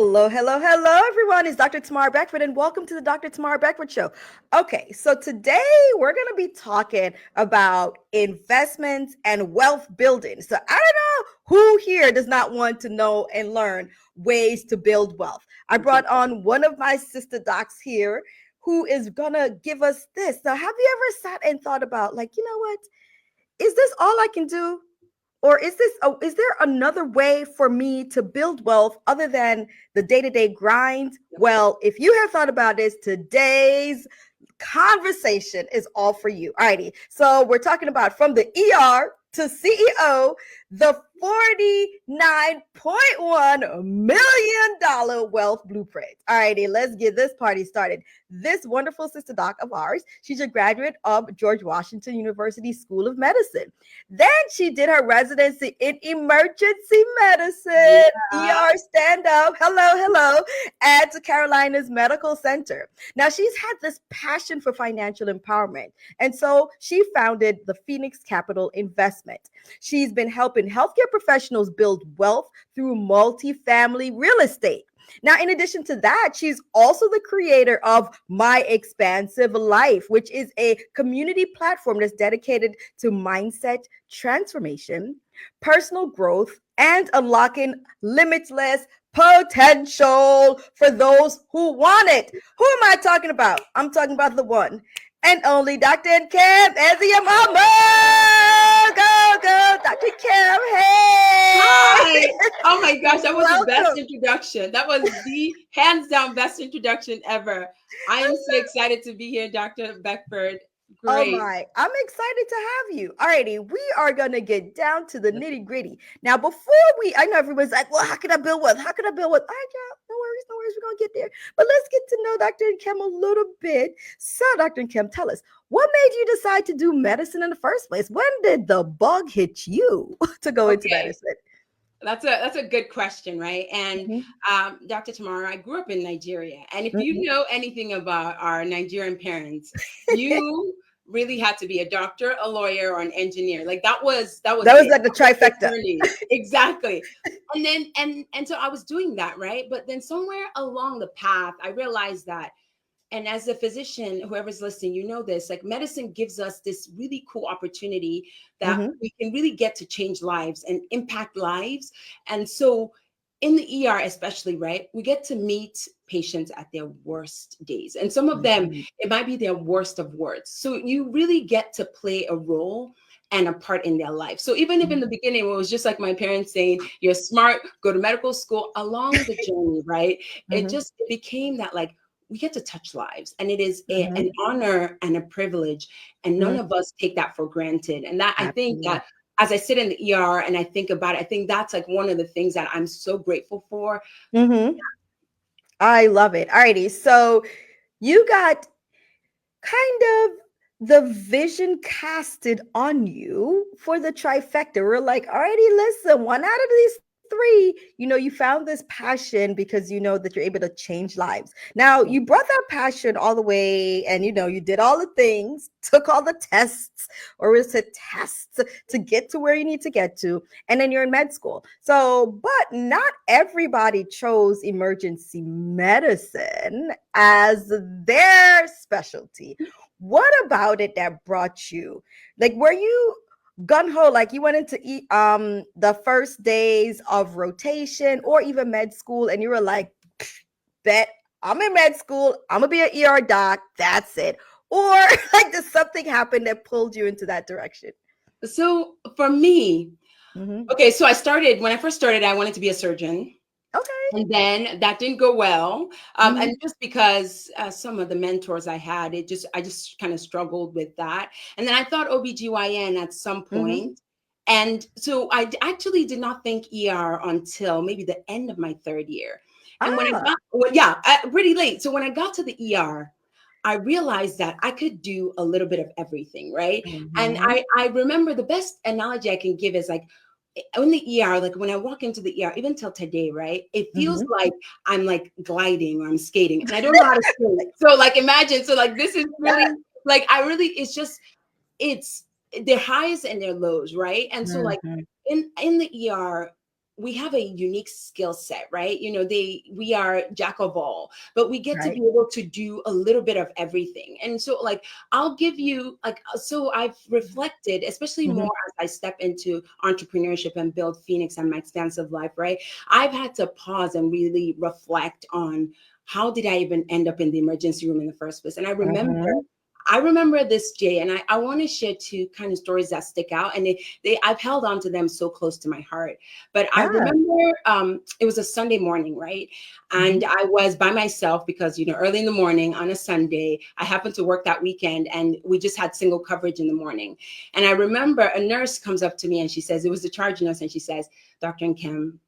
Hello, hello, hello, everyone. It's Dr. Tamara Beckford, and welcome to the Dr. Tamara Beckford Show. Okay, so today we're going to be talking about investments and wealth building. So I don't know who here does not want to know and learn ways to build wealth. I brought on one of my sister docs here who is going to give us this. Now, have you ever sat and thought about, like, you know what? Is this all I can do? Or is there another way for me to build wealth other than the day-to-day grind? Well, if you have thought about this, today's conversation is all for you. All righty. So we're talking about from the ER to CEO, the $49.1 million wealth blueprint. All righty, let's get this party started. This wonderful sister doc of ours, she's a graduate of George Washington University School of Medicine. Then she did her residency in emergency medicine, ER stand up, hello, at Carolinas Medical Center. Now, she's had this passion for financial empowerment, and so she founded the Pheenyx Capital Investment. She's been helping healthcare professionals build wealth through multifamily real estate. Now, in addition to that, she's also the creator of My Expansive Life, which is a community platform that's dedicated to mindset transformation, personal growth, and unlocking limitless potential for those who want it. Who am I talking about? I'm talking about the one and only Dr. Nkem Ezeamama. Go, Dr. Nkem. Hey. Hi. Oh my gosh, that was the best introduction. That was the hands down best introduction ever. I am so excited to be here, Dr. Beckford. Great. Oh my, I'm excited to have you. All righty, we are going to get down to the nitty gritty. Now, I know everyone's like, well, how can I build wealth? How can I build wealth? All right, y'all, no worries, we're going to get there. But let's get to know Dr. Nkem a little bit. So, Dr. Nkem, tell us, what made you decide to do medicine in the first place? When did the bug hit you to go into medicine? That's a good question, right? And Dr. Tamara, I grew up in Nigeria. And if you know anything about our Nigerian parents, you really had to be a doctor, a lawyer, or an engineer. Like that was like the trifecta. Exactly. And then and so I was doing that, right? But then somewhere along the path, I realized that, and as a physician, whoever's listening, you know this, like medicine gives us this really cool opportunity that we can really get to change lives and impact lives. And so in the ER, especially, right, we get to meet patients at their worst days. And some of them, it might be their worst of worst. So you really get to play a role and a part in their life. So even if in the beginning, it was just like my parents saying, you're smart, go to medical school, along the journey, right? It became that like, we get to touch lives, and it is an honor and a privilege, and none of us take that for granted. And that I think that as I sit in the ER and I think about it, I think that's like one of the things that I'm so grateful for. I love it. All righty. So you got kind of the vision casted on you for the trifecta. We're like, all righty, listen, one out of these three, you found this passion because you know that you're able to change lives. Now, you brought that passion all the way, and you did all the things, took all the tests, or is it tests, to get to where you need to get to, and then you're in med school. So, but not everybody chose emergency medicine as their specialty. What about it that brought you? Like, were you gung-ho, like you went into the first days of rotation or even med school and you were like, bet I'm in med school, I'm gonna be an ER doc, that's it? Or like did something happen that pulled you into that direction? So for me, okay, so when I first started, I wanted to be a surgeon. Okay. And then that didn't go well. And just because some of the mentors I had, I just kind of struggled with that. And then I thought OBGYN at some point. And so I actually did not think ER until maybe the end of my third year. And when I got, pretty late. So when I got to the ER, I realized that I could do a little bit of everything, right? And I remember the best analogy I can give is like, in the ER, like when I walk into the ER, even till today, right? It feels like I'm like gliding or I'm skating, and I don't know how to skate. So like imagine, so like this is really like it's their highs and their lows, right? And so like in the ER, we have a unique skill set, right? You know, we are jack of all, but we get to Right. be able to do a little bit of everything. And so like, I'll give you like, so I've reflected, especially more Mhm. as I step into entrepreneurship and build Pheenyx and my expansive life, right? I've had to pause and really reflect on, how did I even end up in the emergency room in the first place? And Mhm. I remember this, Jay, and I want to share two kind of stories that stick out, and I've held on to them so close to my heart. But I Yeah. remember it was a Sunday morning, right? And Mhm. I was by myself because, you know, early in the morning on a Sunday, I happened to work that weekend, and we just had single coverage in the morning. And I remember a nurse comes up to me and she says, it was the charge nurse, and she says, Dr. Nkem,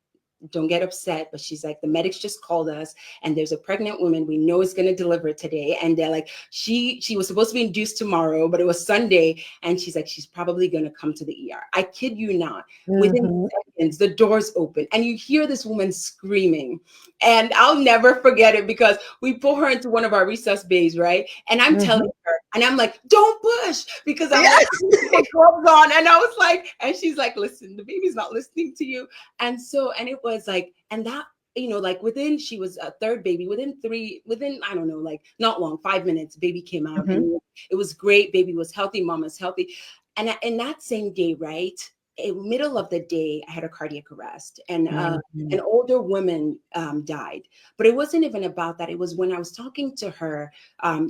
don't get upset, but she's like, the medics just called us, and there's a pregnant woman we know is going to deliver today, and they're like, she was supposed to be induced tomorrow, but it was Sunday, and she's like, she's probably going to come to the ER. I kid you not. Within Mhm. seconds, the doors open, and you hear this woman screaming, and I'll never forget it because we pull her into one of our recess bays, right? And I'm telling Mhm. her, and I'm like, don't push, because I'm like, Yes. my gloves on, and I was like, and she's like, listen, the baby's not listening to you. And so, and it was like, and that, you know, like within, she was a third baby, within, I don't know, like not long, 5 minutes, baby came out, Mhm. and it was great. Baby was healthy, mama's healthy. And in that same day, right, in middle of the day, I had a cardiac arrest, and an Mhm. older woman died. But it wasn't even about that. It was when I was talking to her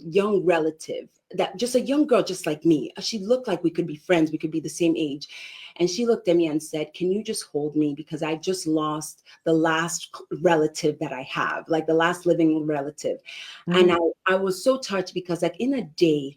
young relative, that just a young girl, just like me. She looked like we could be friends. We could be the same age. And she looked at me and said, can you just hold me? Because I just lost the last relative that I have, like the last living relative. And Mhm. I was so touched because like in a day,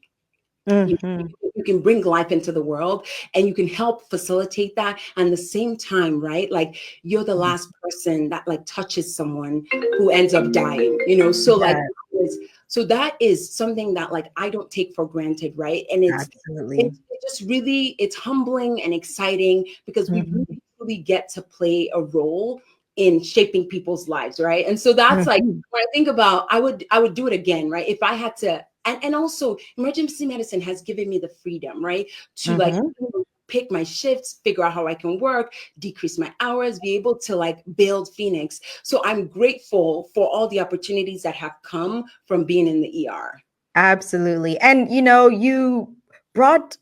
you, Mhm. you can bring life into the world, and you can help facilitate that. And the same time, right? Like you're the Mhm. last person that like touches someone who ends up dying, you know? So like, Yes, so that is something that like I don't take for granted, right? And absolutely. it just really, it's humbling and exciting because we Mhm. really, really get to play a role in shaping people's lives, right? And so that's like, Mhm. when I think about, I would do it again, right? If I had to, and also emergency medicine has given me the freedom, right? To like, Mhm. pick my shifts, figure out how I can work, decrease my hours, be able to like build Pheenyx. So I'm grateful for all the opportunities that have come from being in the ER. Absolutely. And you know, you brought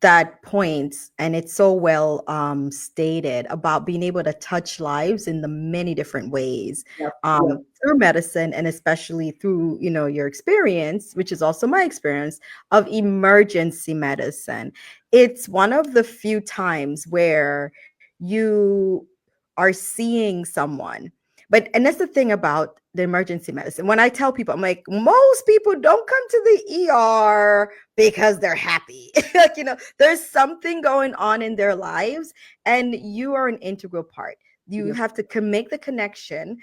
that point, and it's so well stated about being able to touch lives in the many different ways, Yep. Yep. through medicine, and especially through, you know, your experience, which is also my experience of emergency medicine. It's one of the few times where you are seeing someone. But and that's the thing about the emergency medicine. When I tell people, I'm like, most people don't come to the ER because they're happy. Like, you know, there's something going on in their lives, and you are an integral part. You Yep. have to make the connection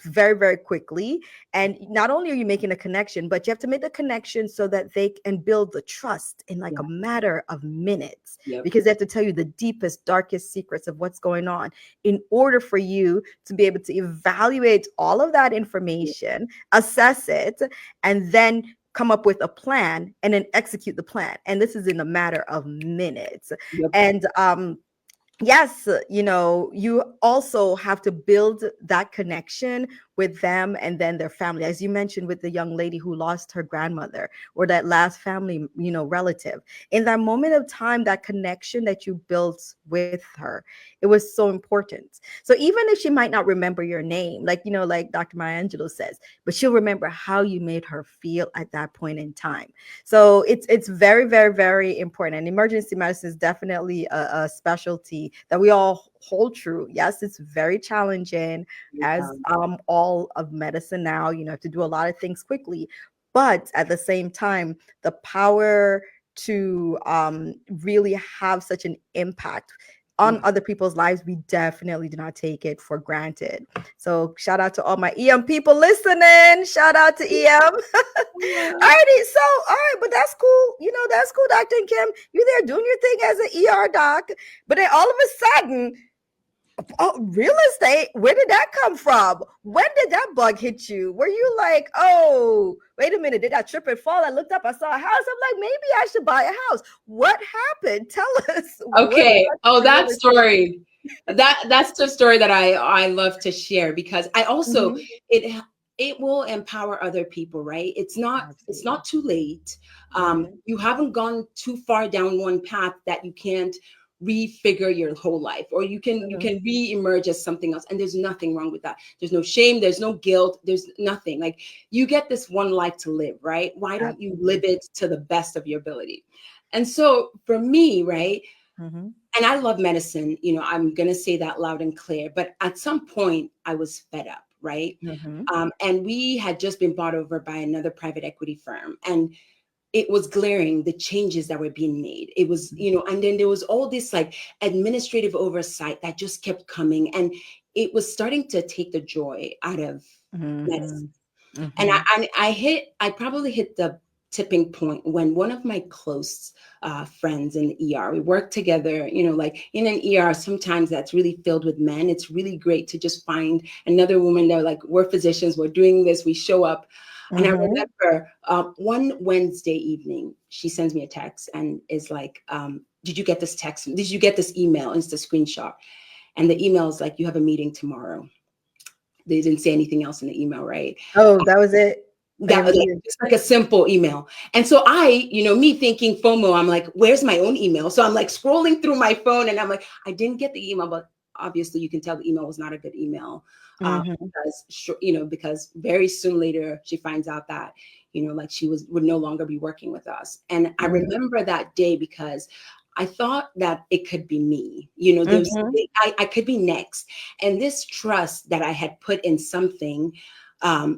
very, very quickly. And not only are you making a connection, but you have to make the connection so that they can build the trust in like Yeah. a matter of minutes, Yep. because they have to tell you the deepest, darkest secrets of what's going on in order for you to be able to evaluate all of that Yep. information, assess it, and then come up with a plan and then execute the plan. And this is in a matter of minutes. Yep. And yes, you know, you also have to build that connection with them and then their family, as you mentioned with the young lady who lost her grandmother, or that last family, you know, relative. In that moment of time, that connection that you built with her, it was so important. So even if she might not remember your name, like, you know, like Dr. Maya Angelou says, but she'll remember how you made her feel at that point in time. So it's very, very, very important. And emergency medicine is definitely a specialty that we all hold true. Yes, it's very challenging, as all of medicine now. You know, have to do a lot of things quickly, but at the same time, the power to really have such an impact on Yeah. other people's lives, we definitely do not take it for granted. So shout out to all my EM people listening. Shout out to EM. Alrighty, so all right, but that's cool. You know, that's cool, Dr. Kim. You're there doing your thing as an ER doc, but then all of a sudden, oh, real estate, where did that come from? When did that bug hit you? Were you like, oh, wait a minute, did I trip and fall? I looked up, I saw a house. I'm like, maybe I should buy a house. What happened? Tell us, what Okay. got Oh, you to real that estate? story. That's the story that I love to share, because I also, Mhm. it will empower other people, right? It's Absolutely. not too late. Mhm. You haven't gone too far down one path that you can't refigure your whole life, or you Mhm. can re-emerge as something else, and there's nothing wrong with that. There's no shame, there's no guilt, there's nothing. Like, you get this one life to live, right? Why don't you live Absolutely. it to the best of your ability? And so for me, right, Mhm. and I love medicine, I'm going to say that loud and clear. But at some point, I was fed up, right? Mhm. And we had just been bought over by another private equity firm. And it was glaring, the changes that were being made. It was, and then there was all this like administrative oversight that just kept coming. And it was starting to take the joy out of medicine. Mhm. And Mhm. I probably hit the tipping point when one of my close friends in the ER, we worked together, like in an ER, sometimes that's really filled with men. It's really great to just find another woman there, like, we're physicians, we're doing this, we show up. And I Mhm. remember one Wednesday evening, she sends me a text and is like, did you get this text? Did you get this email? And it's the screenshot. And the email is like, you have a meeting tomorrow. They didn't say anything else in the email, right? Oh, that was it? I That have a was like meeting. just like a simple email. And so me thinking FOMO, I'm like, where's my own email? So I'm like scrolling through my phone, and I'm like, I didn't get the email, but obviously you can tell the email was not a good email. Mhm. Because very soon later she finds out that, like, she would no longer be working with us. And I Mhm. remember that day because I thought that it could be me, Mhm. I could be next. And this trust that I had put in something, I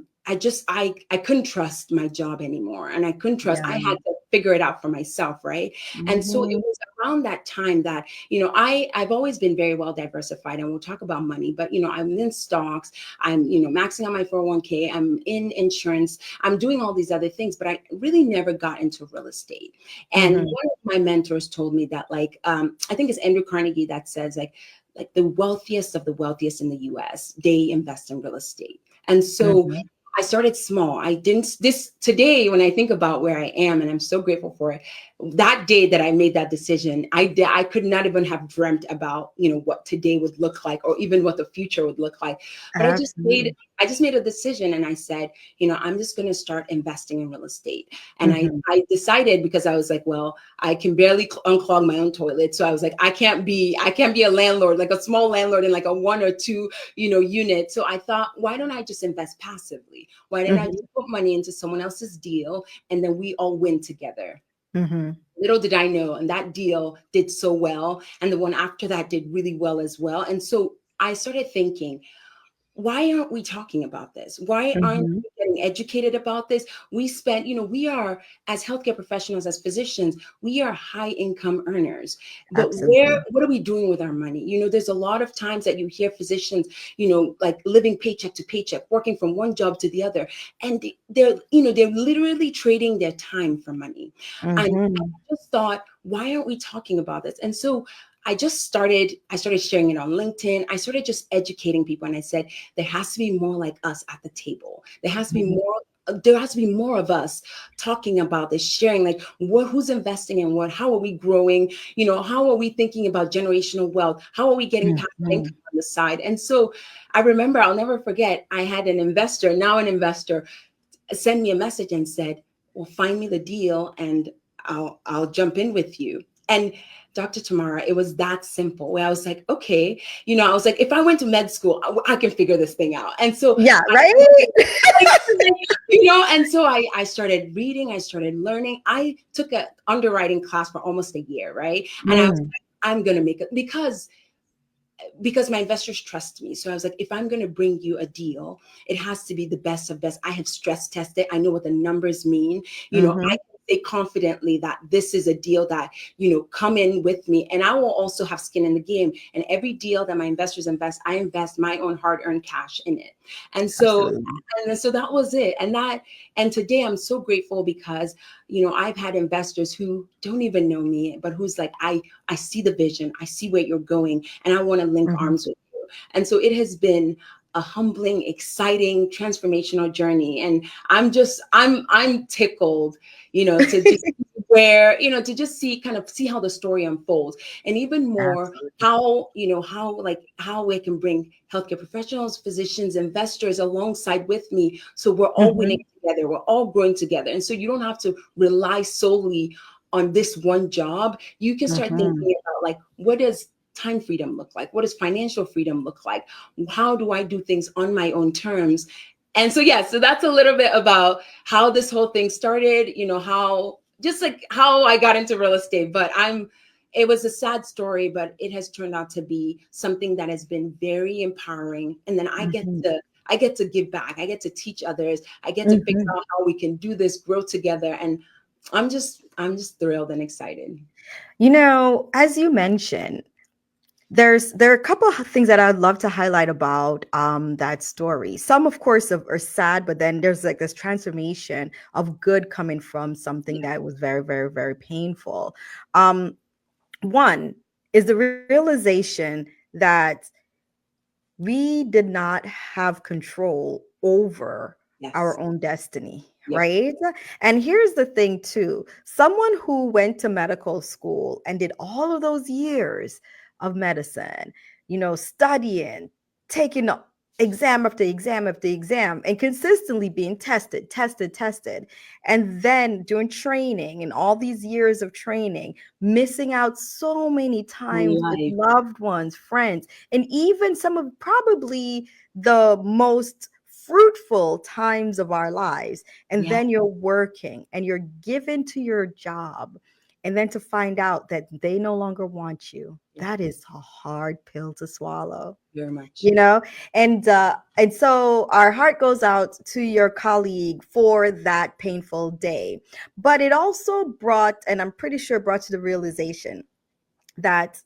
couldn't trust my job anymore, and I Yeah. had to figure it out for myself, right? And so it Mhm. was around that time that, I've always been very well diversified, and we'll talk about money, but I'm in stocks, I'm, maxing out my 401k, I'm in insurance, I'm doing all these other things, but I really never got into real estate. And Mhm. one of my mentors told me that, like, I think it's Andrew Carnegie that says, like the wealthiest of the wealthiest in the US, they invest in real estate. And so Mhm. I started small. I didn't, this today, when I think about where I am, and I'm so grateful for it, that day that I made that decision, I could not even have dreamt about, what today would look like, or even what the future would look like. But Absolutely. I just made a decision, and I said, I'm just going to start investing in real estate. And Mhm. I decided, because I was like, well, I can barely unclog my own toilet. So I was like, I can't be a landlord, like a small landlord in like a one or two, unit. So I thought, why don't I just invest passively? Why didn't I Mhm. just put money into someone else's deal, and then we all win together? Mhm. Little did I know, and that deal did so well, and the one after that did really well as well. And so I started thinking, why aren't we talking about this? Why aren't Mhm. we getting educated about this? We spend, we are, as healthcare professionals, as physicians, we are high income earners. But Absolutely. what are we doing with our money? There's a lot of times that you hear physicians, like living paycheck to paycheck, working from one job to the other. And they're literally trading their time for money. And I Mhm. just thought, why aren't we talking about this? And so I started sharing it on LinkedIn. I started just educating people. And I said, there has to be more like us at the table. Mhm. There has to be more of us talking about this, sharing, like, who's investing in what, how are we growing, how are we thinking about generational wealth, how are we getting passive income Mhm. on the side. And so I remember, I'll never forget, I had now an investor, send me a message and said, well, find me the deal and I'll jump in with you. And Dr. Tamara, it was that simple, where I was like, okay, I was like, if I went to med school, I can figure this thing out. And so Yeah, right? and so I started reading, I started learning. I took an underwriting class for almost a year, right? And I was Mm. like, I'm going to make it, because my investors trust me. So I was like, if I'm going to bring you a deal, it has to be the best of best. I have stress tested. I know what the numbers mean. I Mhm. can say confidently that this is a deal that, come in with me. And I will also have skin in the game. And every deal that my investors invest, I invest my own hard-earned cash in it. And so, Absolutely. and so that was it. And today I'm so grateful because, I've had investors who don't even know me, but who's like, I see the vision, I see where you're going, and I want to link Mhm. arms with you. And so it has been a humbling, exciting, transformational journey. And I'm tickled, to just where, to just see how the story unfolds, and even more Absolutely. how we can bring healthcare professionals, physicians, investors alongside with me. So we're all winning Mhm, together. We're all growing together. And so you don't have to rely solely on this one job. You can start mhm. thinking about, like, what does time freedom look like? What does financial freedom look like? How do I do things on my own terms? And so, yeah, so that's a little bit about how this whole thing started, how just like how I got into real estate. But it was a sad story, but it has turned out to be something that has been very empowering. And then Mhm, I get to give back. I get to teach others. I get to figure mhm. out how we can do this, grow together. And I'm just thrilled and excited. As you mentioned, there are a couple of things that I'd love to highlight about that story. Some, of course, are sad, but then there's like this transformation of good coming from something that was very, very, very painful. Um, One is the realization that we did not have control over our Yes. own destiny, Yep. right? And here's the thing, too, someone who went to medical school and did all of those years of medicine, studying, taking exam after exam after exam, and consistently being tested, tested, tested, and then doing training and all these years of training, missing out so many On times with life. loved ones, friends, and even some of probably the most fruitful times of our lives. And Yeah. then you're working and you're given to your job. And then to find out that they no longer want you, Yeah. that is a hard pill to swallow, Very much. you know and so our heart goes out to your colleague for that painful day, but it also brought, and I'm pretty sure brought to the realization that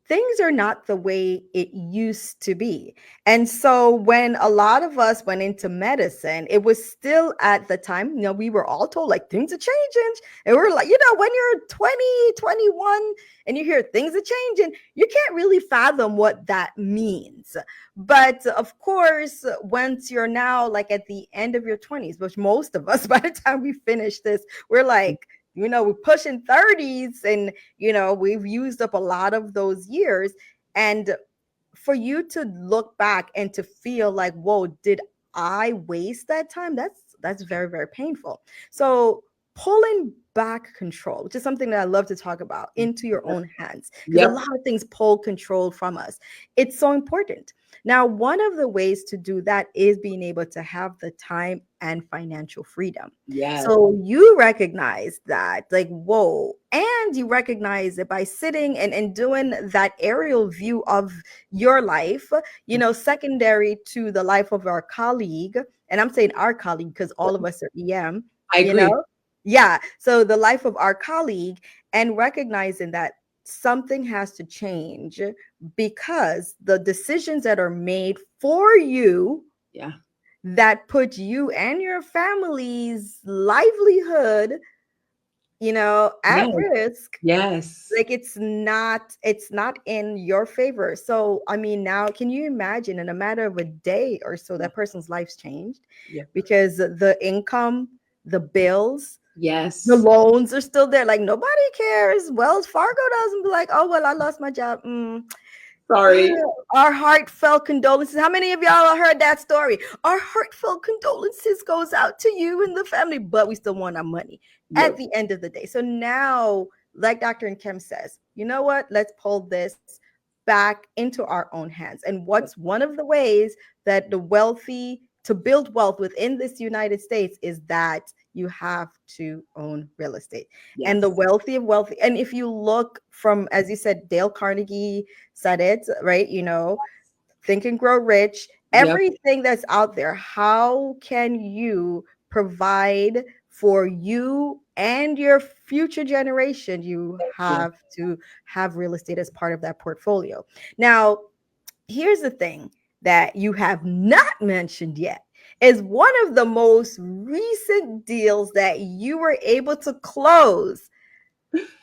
things are not the way it used to be. And so when a lot of us went into medicine, it was still at the time, we were all told like things are changing. And we're like, when you're 20, 21, and you hear things are changing, you can't really fathom what that means. But of course, once you're now like at the end of your 20s, which most of us, by the time we finish this, we're like, we're pushing 30s, and we've used up a lot of those years. And for you to look back and to feel like, whoa, did I waste that time? That's very, very painful. So pulling back control, which is something that I love to talk about, into your Yep. own hands, because a Yep. lot of things pull control from us. It's so important. Now, one of the ways to do that is being able to have the time and financial freedom. Yes. So you recognize that, like, whoa, and you recognize that by sitting and doing that aerial view of your life, secondary to the life of our colleague, and I'm saying our colleague because all of us are EM, I you agree. know? Yeah. So the life of our colleague, and recognizing that something has to change because the decisions that are made for you Yeah. that put you and your family's livelihood, at Yes. risk, Yes. like it's not in your favor. So I mean, now can you imagine in a matter of a day or so Yeah. that person's life's changed Yep. because the income, the bills, the Yes. loans are still there. Like nobody cares. Wells Fargo doesn't be like, oh well, I lost my job. Sorry. Our heartfelt condolences. How many of y'all heard that story? Our heartfelt condolences goes out to you and the family, but we still want our money at Yep. the end of the day. So now, like Dr. Nkem says, you know what? Let's pull this back into our own hands. And Yep. what's one of the ways that the wealthy to build wealth within this United States is that you have to own real estate. And the Yes. wealthy of wealthy, and if you look from, as you said, Dale Carnegie said it, right? Think and Grow Rich, Yep. everything that's out there. How can you provide for you and your future generation? You Yes. have to have real estate as part of that portfolio. Now, here's the thing that you have not mentioned yet is one of the most recent deals that you were able to close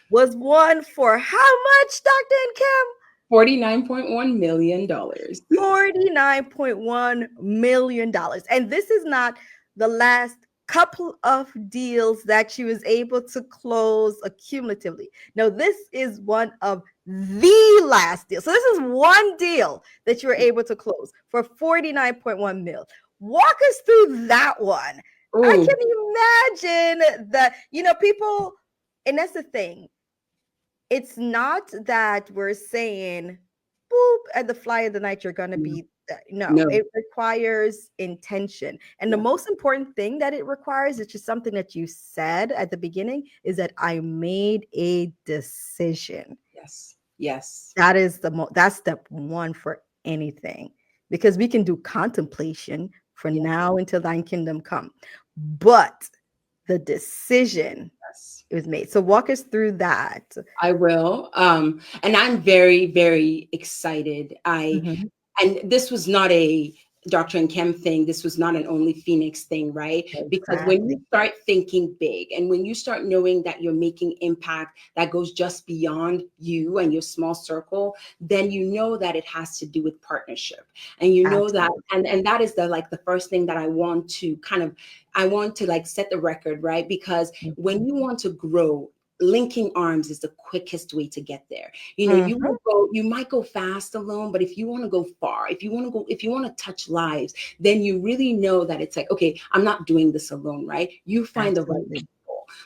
was one for how much, Dr. Nkem? $49.1 million. $49.1 million. And this is not the last couple of deals that she was able to close accumulatively. No, this is one of the last deal. So this is one deal that you were able to close for 49.1 mil. Walk us through that one. I Ooh. can imagine that, people, and that's the thing. It's not that we're saying, boop, at the fly of the night, you're going to be. No, No. it requires intention. And the Yeah. most important thing that it requires, it's just something that you said at the beginning, is that I made a decision. Yes. Yes. That is that's step one for anything, because we can do contemplation for Yeah. now until thine kingdom come. But the decision Yes. was made. So walk us through that. I will. And I'm very, very excited. Mhm. And this was not a Dr. Nkem thing. This was not an only Pheenyx thing, right? Because when Exactly. you start thinking big and when you start knowing that you're making impact that goes just beyond you and your small circle, then you know that it has to do with partnership. And you know that, Absolutely. and that is the first thing that I want to like set the record, right? Because when you want to grow, linking arms is the quickest way to get there. Mhm. You might go fast alone, but if you want to go far, if you want to touch lives, then you really know that it's like, okay, I'm not doing this alone, right? You find Absolutely.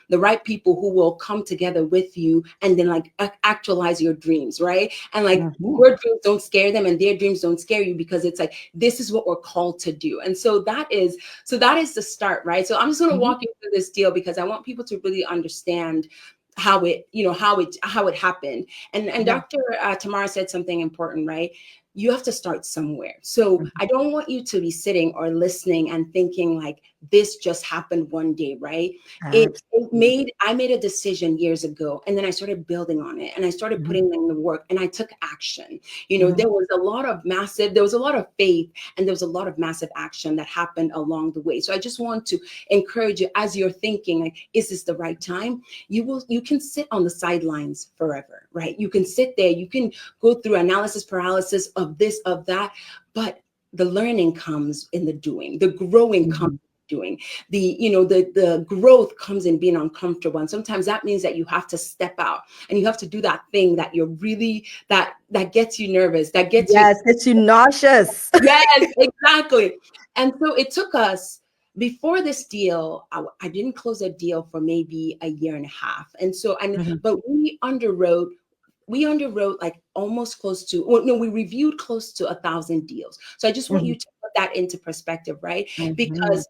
the right people who will come together with you and then like actualize your dreams, right? And like Mhm. your dreams don't scare them and their dreams don't scare you, because it's like, this is what we're called to do. And so that is the start, right? So I'm just going to Mhm. walk you through this deal because I want people to really understand how it happened. And Yeah. Dr. Tamara said something important, right? You have to start somewhere. So Mhm. I don't want you to be sitting or listening and thinking like this just happened one day, right? Absolutely. I made a decision years ago, and then I started building on it, and I started Mhm. putting in the work, and I took action. Mhm. There was a lot of faith, and there was a lot of massive action that happened along the way. So I just want to encourage you, as you're thinking, like, is this the right time? You can sit on the sidelines forever, right? You can sit there, you can go through analysis paralysis of this, of that, but the learning comes in the doing, the growing comes Mhm. doing, the growth comes in being uncomfortable. And sometimes that means that you have to step out and you have to do that thing that you're really that gets you nervous, that gets you. Yes, it's you nauseous. Yes, exactly. And so it took us, before this deal, I didn't close a deal for maybe a year and a half. And so, Mhm. but we underwrote like almost close to, well, no, we reviewed close to 1,000 deals. So I just want Mhm. you to put that into perspective, right? Mhm. Because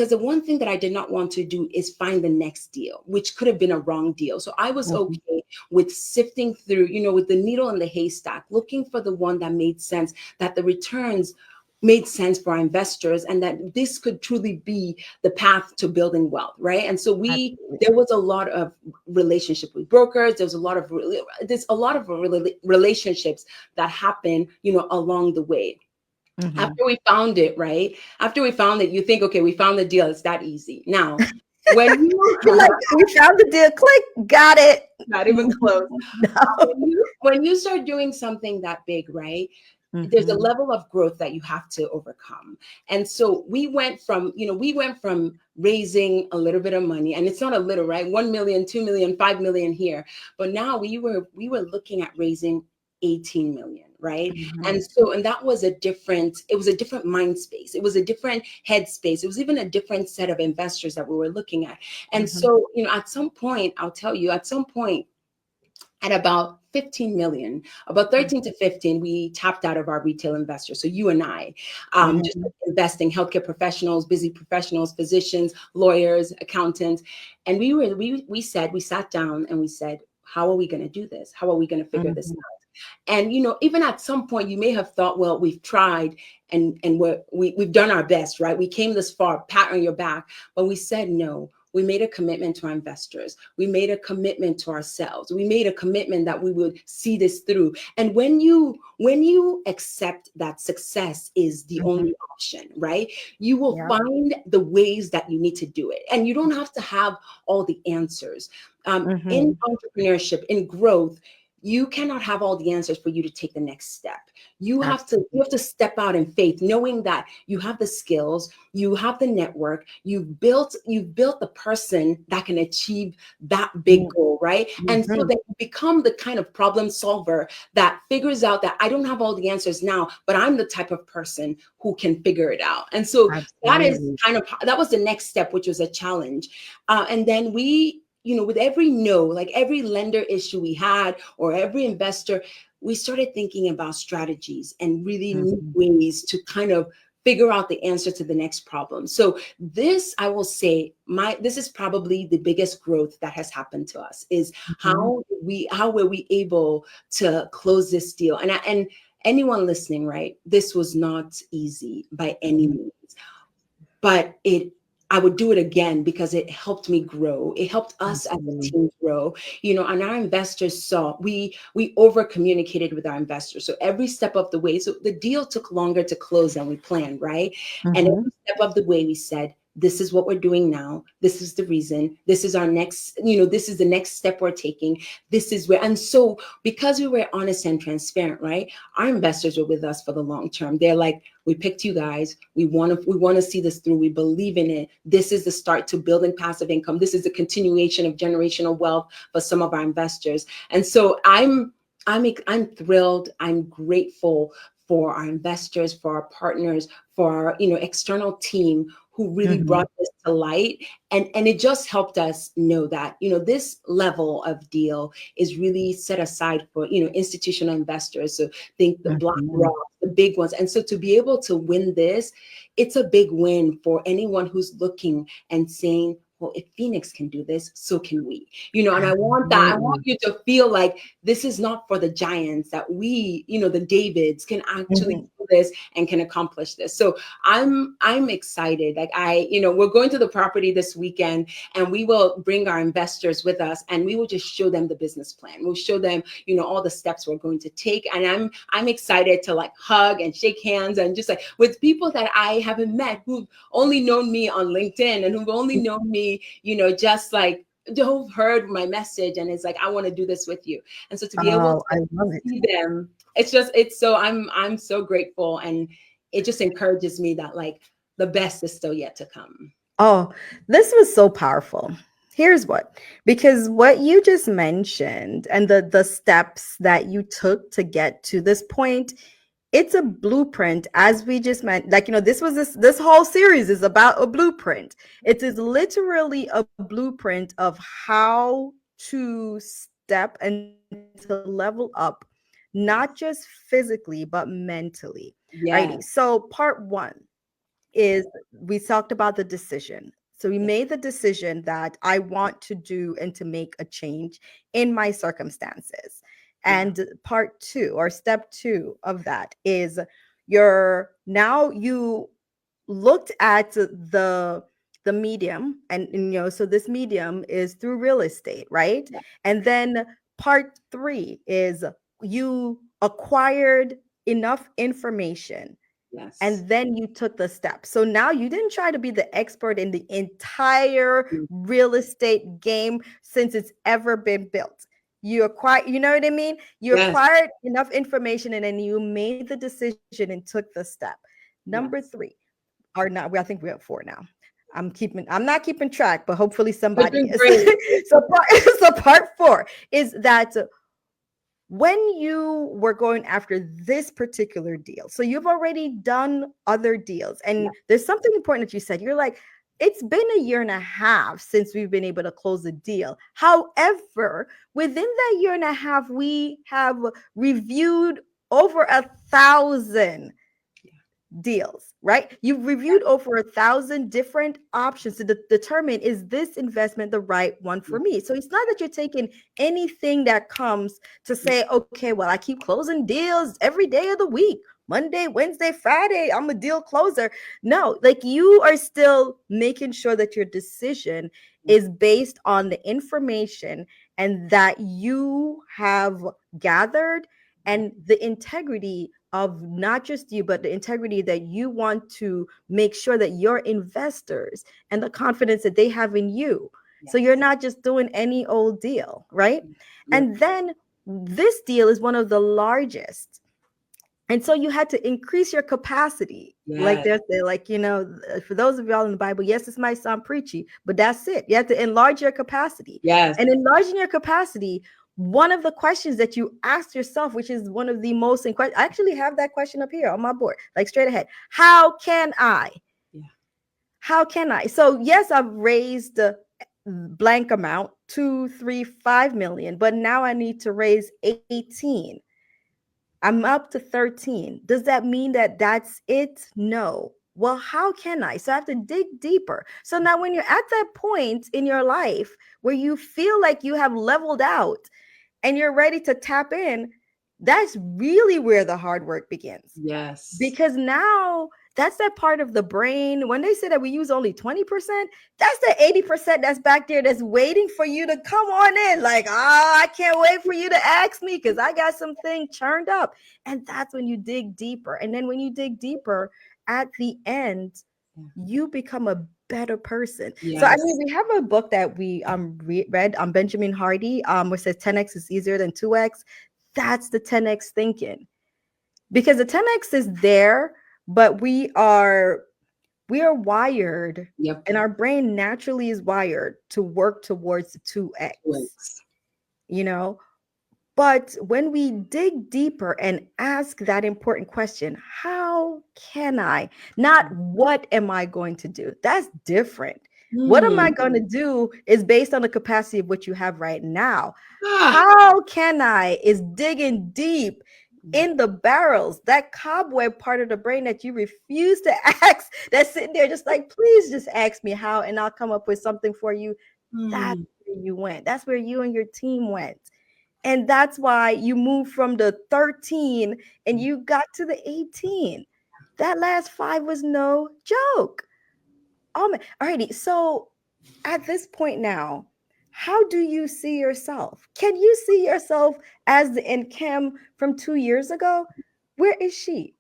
the one thing that I did not want to do is find the next deal, which could have been a wrong deal. So I was Mhm. okay with sifting through, with the needle in the haystack, looking for the one that made sense, that the returns made sense for our investors, and that this could truly be the path to building wealth, right? And so Absolutely. there was a lot of relationship with brokers. There's a lot of relationships that happen, along the way. Mhm. After we found it, right? After we found it, you think, okay, we found the deal. It's that easy. Now, when you You're like, we found the deal. Click, got it. not even close, No. when you start doing something that big, right? There's a Mhm. level of growth that you have to overcome. And so we went from raising a little bit of money, and it's not a little, right? 1 million, 2 million, 5 million here. But now we were looking at raising 18 million, right? Mhm. And that was it was a different mind space. It was a different headspace. It was even a different set of investors that we were looking at. And Mhm. so, at some point, I'll tell you, at about 15 million, about 13 to 15, we tapped out of our retail investors. So you and I, just Mhm. investing healthcare professionals, busy professionals, physicians, lawyers, accountants. And we sat down and we said, how are we going to do this? How are we going to figure this Mhm. out? And, even at some point you may have thought, well, we've tried and we've done our best, right? We came this far, pat on your back, but we said no. We made a commitment to our investors. We made a commitment to ourselves. We made a commitment that we would see this through. And when you accept that success is the Mhm. only option, right? You will Yep. find the ways that you need to do it. And you don't have to have all the answers. In Mhm. entrepreneurship, in growth, you cannot have all the answers for you to take the next step. You have to Absolutely. step out in faith, knowing that you have the skills, you have the network, you've built the person that can achieve that big goal, right? And so Mm-hmm. that you become the kind of problem solver that figures out that I don't have all the answers now, but I'm the type of person who can figure it out. And so Absolutely. that was the next step, which was a challenge. And then with every no, like every lender issue we had or every investor, we started thinking about strategies and really new Mhm. ways to kind of figure out the answer to the next problem. So this, I will say, this is probably the biggest growth that has happened to us, is Mhm. how were we able to close this deal. And anyone listening, right, this was not easy by any Mhm. means, but I would do it again because it helped me grow. It helped us as a Absolutely. team grow, and our investors saw we over communicated with our investors. So every step of the way, so the deal took longer to close than we planned, right? And Mhm. every step of the way, we said, this is what we're doing now. This is the reason. This is our next, this is the next step we're taking. This is where, and so because we were honest and transparent, right? Our investors were with us for the long term. They're like, we picked you guys. We want to see this through. We believe in it. This is the start to building passive income. This is the continuation of generational wealth for some of our investors. And so I'm thrilled. I'm grateful for our investors, for our partners, for our external team who really Mhm. brought this to light. And it just helped us know that this level of deal is really set aside for institutional investors. So think the Mhm. BlackRock, the big ones. And so to be able to win this, it's a big win for anyone who's looking and saying, well, if Pheenyx can do this, so can we. And I want that. I want Absolutely. you to feel like this is not for the giants, that we, the Davids can actually Mhm. do this and can accomplish this. So I'm excited. Like we're going to the property this weekend, and we will bring our investors with us, and we will just show them the business plan. We'll show them, all the steps we're going to take. And I'm excited to like hug and shake hands and just like with people that I haven't met, who've only known me on LinkedIn and who've only known me, just like who've heard my message, and it's like, I want to do this with you. And so to be able Oh, to I love it. see them, it's so I'm so grateful, and it just encourages me that like the best is still yet to come. Oh, this was so powerful. Here's what, because what you just mentioned and the steps that you took to get to this point, it's a blueprint, as we just meant. Like, this whole series is about a blueprint. It is literally a blueprint of how to step and to level up, not just Yes. physically, but mentally. Alrighty. Yes. So part one is, we talked about the decision. So we Yeah. made the decision that I want to do and to make a change in my circumstances. Yeah. And part two, or step two of that, is you looked at the medium, and so this medium is through real estate, right? Yeah. And then part three is you acquired enough information, Yes. and then you took the step. So now you didn't try to be the expert in the entire Mm. real estate game since it's ever been built. You acquired, you know what I mean? You Yes. acquired enough information, and then you made the decision and took the step. Number Yes. three, or not, I think we're at four now. I'm not keeping track, but hopefully You're somebody doing is. great. So part four is that when you were going after this particular deal, so you've already done other deals, Yeah. and there's something important that you said. You're like, it's been a year and a half since we've been able to close the deal. However, within that year and a half, we have reviewed over 1,000 Yeah. deals, right? You've reviewed over 1,000 different options to determine, is this investment the right one Yeah. for me? So it's not that you're taking anything that comes to say, okay, well, I keep closing deals every day of the week. Monday, Wednesday, Friday, I'm a deal closer. No, like, you are still making sure that your decision Yeah. is based on the information and that you have gathered, Yeah. and the integrity of not just you, but the integrity that you want to make sure that your investors and the confidence that they have in you. So you're Yes. not just doing any old deal, right? You're And then this deal is one of the largest. And so you had to increase your capacity. Like Yes. they're like, you know, for those of y'all in the Bible, yes, this might sound preachy, but that's it. You have to enlarge your capacity. Yes. And enlarging your capacity, one of the questions that you asked yourself, which is one of the most I actually have that question up here on my board, like straight ahead. How can I? Yeah. How can I? So yes, I've raised the blank amount, 2, 3, 5 million, but now I need to raise 18. I'm up to 13. Does that mean that that's it? No. Well, how can I? So I have to dig deeper. So now, when you're at that point in your life where you feel like you have leveled out and you're ready to tap in, that's really where the hard work begins. Yes. Because now that's that part of the brain. When they say that we use only 20%, that's the 80% that's back there that's waiting for you to come on in. Like, oh, I can't wait for you to ask me because I got something churned up. And that's when you dig deeper. And then when you dig deeper, at the end, you become a better person. Yes. So I mean, we have a book that we read on Benjamin Hardy, which says 10x is easier than 2x. That's the 10x thinking. Because the 10x is there, but we are wired, Yep. and our brain naturally is wired to work towards the 2x. You know, but when we dig deeper and ask that important question, how can I? Not what am I going to do? That's different. What am I going to do is based on the capacity of what you have right now. How can I is digging deep in the barrels, that cobweb part of the brain that you refuse to ask, that's sitting there just like, please just ask me how, and I'll come up with something for you. That's where you went. That's where you and your team went. And that's why you moved from the 13 and you got to the 18. That last 5 was no joke. Oh man. Alrighty. So at this point now, how do you see yourself? Can you see yourself as the Nkem from 2 years ago? Where is she?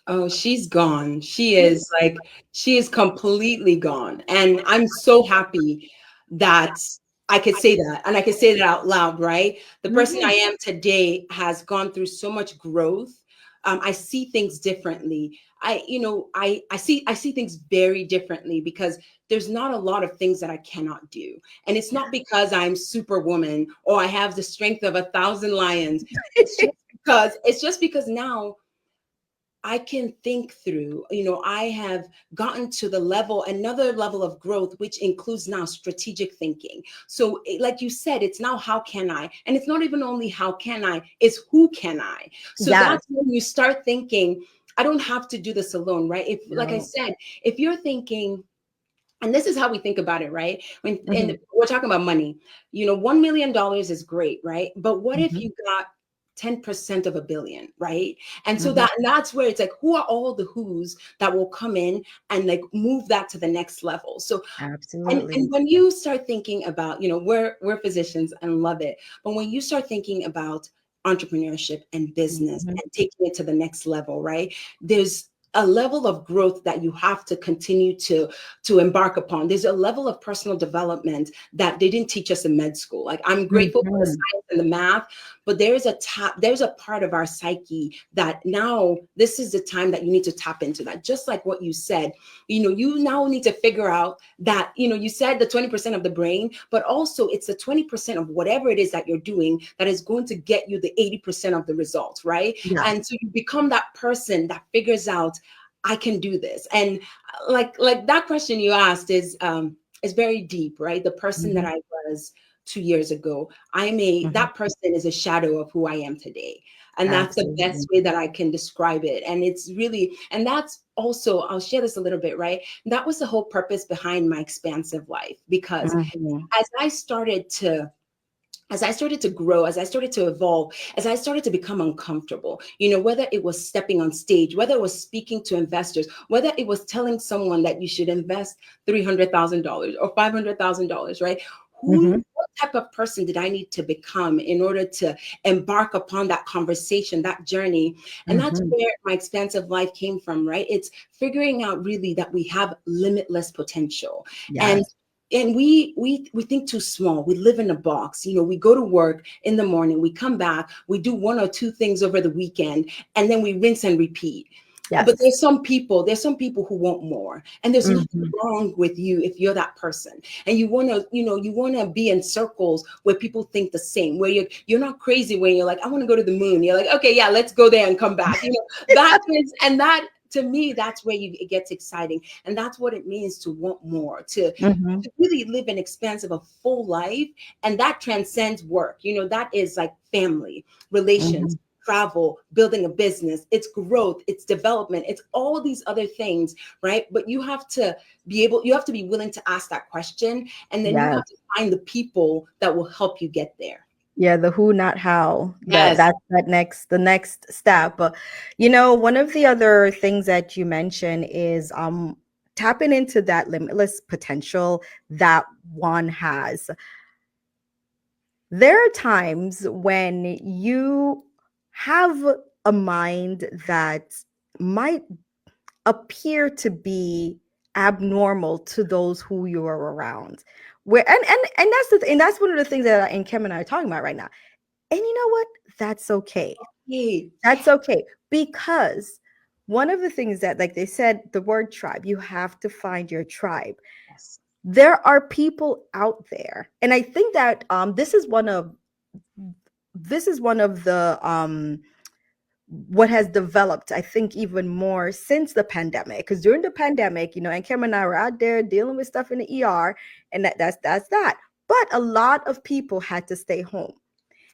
Oh, she's gone. She is completely gone. And I'm so happy that I could say that, and I could say that out loud, right? The person I am today has gone through so much growth. I see things differently. I see things very differently because there's not a lot of things that I cannot do. And it's not because I'm superwoman or I have the strength of 1,000 lions. It's just because now I can think through, I have gotten to another level of growth, which includes now strategic thinking. So like you said, it's now how can I? And it's not even only how can I, it's who can I? So that's when you start thinking, I don't have to do this alone, right? Like I said, if you're thinking, and this is how we think about it, right? And we're talking about money, $1 million is great, right? But what if you got 10% of $1 billion, right? And so that's where it's like, who are all the who's that will come in and like move that to the next level? So absolutely. And when you start thinking about, we're physicians and love it, but when you start thinking about entrepreneurship and business and taking it to the next level, right? There's a level of growth that you have to continue to embark upon. There's a level of personal development that they didn't teach us in med school. Like, I'm grateful for the science and the math, but there's a part of our psyche that now this is the time that you need to tap into that. Just like what you said, you now need to figure out that, you said the 20% of the brain, but also it's the 20% of whatever it is that you're doing that is going to get you the 80% of the results, right? Yeah. And so you become that person that figures out, I can do this. And like that question you asked is very deep, right? The person that I was 2 years ago, that person is a shadow of who I am today. And that's the best way that I can describe it. And it's really, and that's also, I'll share this a little bit, right? That was the whole purpose behind my expansive life, because as I started to grow, as I started to evolve, as I started to become uncomfortable, whether it was stepping on stage, whether it was speaking to investors, whether it was telling someone that you should invest $300,000 or $500,000, right? What type of person did I need to become in order to embark upon that conversation, that journey? And that's where my expansive life came from, right? It's figuring out really that we have limitless potential. Yes. And and we think too small. We live in a box. We go to work in the morning, we come back, we do one or two things over the weekend, and then we rinse and repeat. But Yes. there's some people who want more, and there's nothing Hmm. wrong with you if you're that person, and you want to be in circles where people think the same, where you're not crazy when you're like, I want to go to the moon. You're like, okay, yeah, let's go there and come back. That is, and that, to me, that's where it gets exciting, and that's what it means to want more, Hmm. to really live an expansive, a full life, and that transcends work. That is like family, Hmm. relations, travel, building a business, it's growth, it's development, it's all these other things, right? But you have to be willing to ask that question, and then you have to Yes. find the people that will help you get there. Yeah, the who, not how. That Yes. that's that next the next step. One of the other things that you mentioned is tapping into that limitless potential that one has. There are times when you have a mind that might appear to be abnormal to those who you are around. Where and that's one of the things that Kim and I are talking about right now. And you know what? That's okay. Hey. That's okay. Because one of the things that, like they said, the word tribe, you have to find your tribe. Yes. There are people out there. And I think that this is one of the what has developed, I think, even more since the pandemic. Because during the pandemic, and Kim and I were out there dealing with stuff in the ER, and that's that. But a lot of people had to stay home.